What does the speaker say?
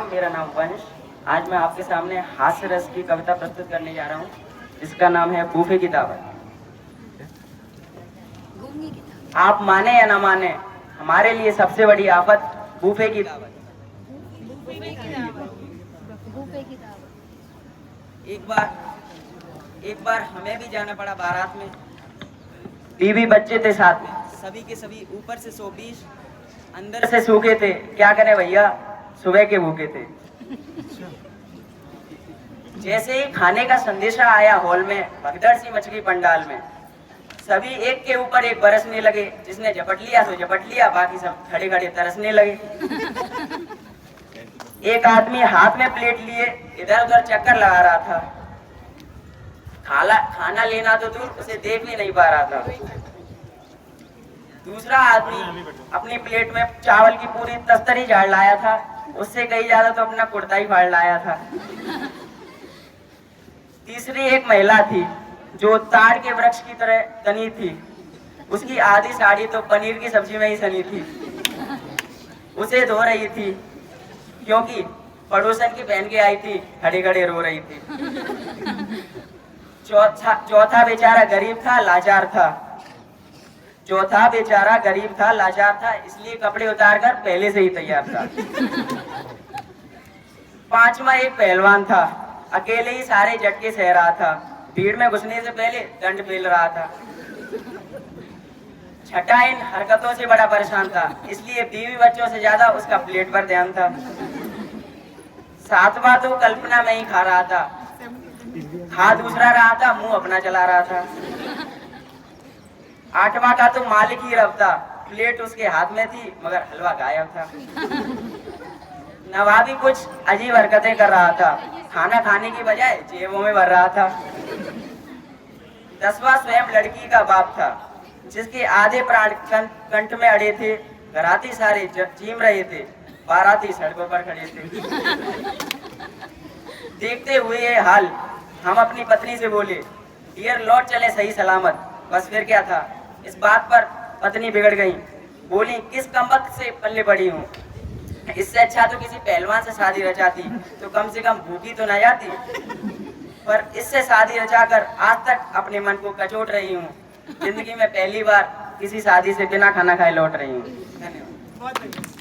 प्रणाम, मेरा नाम वंश। आज मैं आपके सामने हास्य रस की कविता प्रस्तुत करने जा रहा हूँ, जिसका नाम है बूफे की दावत। आप माने या ना माने, हमारे लिए सबसे बड़ी आफत बूफे की दावत। एक बार हमें भी जाना पड़ा बारात में। बीवी बच्चे थे साथ में, सभी के सभी ऊपर से 120, अंदर से सूखे थे। क्या करें भैया, सुबह के भूखे थे। जैसे ही खाने का संदेशा आया हॉल में, भगदड़ सी मच गई पंडाल में। सभी एक के ऊपर एक बरसने लगे, जिसने झपट लिया तो झपट लिया, बाकी सब खड़े खड़े तरसने लगे। एक आदमी हाथ में प्लेट लिए इधर उधर चक्कर लगा रहा था। खाना लेना तो दूर, उसे देख भी नहीं पा रहा था। दूसरा आदमी अपनी प्लेट में चावल की पूरी तस्तरी झाड़ लाया था, उससे कहीं ज्यादा तो अपना कुर्ता ही फाड़ लाया था। तीसरी एक महिला थी जो ताड़ के वृक्ष की तरह तनी थी। उसकी आधी साड़ी तो पनीर की सब्जी में ही सनी थी। उसे धो रही थी क्योंकि पड़ोसन की बहन के आई थी, खड़े खड़े रो रही थी। चौथा बेचारा गरीब था, लाचार था। चौथा बेचारा गरीब था, लाचार था, इसलिए कपड़े उतारकर पहले से ही तैयार था। पांचवा एक पहलवान था, अकेले ही सारे झटके सह रहा था। भीड़ में घुसने से पहले दंड फेल रहा था। छठा इन हरकतों से बड़ा परेशान था, इसलिए बीवी बच्चों से ज्यादा उसका प्लेट पर ध्यान था। सातवां तो कल्पना में ही खा रहा था, खा दूसरा रहा था, मुंह अपना चला रहा था। आठवां का तो मालिक ही रब था, प्लेट उसके हाथ में थी मगर हलवा गायब था। नवाबी कुछ अजीब हरकतें कर रहा था, खाना खाने की बजाय जेबों में भर रहा था। 10वां स्वयं लड़की का बाप था, जिसके आधे प्राण कंठ में अड़े थे। घराती सारे चीम रहे थे, बाराती सड़कों पर खड़े थे। देखते हुए ये हाल हम अपनी पत्नी से बोले, डियर लौट चले सही सलामत। बस फिर क्या था, इस बात पर पत्नी बिगड़ गई। बोली, किस कमबख्त से पल्ले पड़ी हूँ, इससे अच्छा तो किसी पहलवान से शादी रचाती तो कम से कम भूखी तो न जाती। पर इससे शादी रचाकर आज तक अपने मन को कचोट रही हूँ। जिंदगी में पहली बार किसी शादी से बिना खाना खाए लौट रही हूँ। धन्यवाद।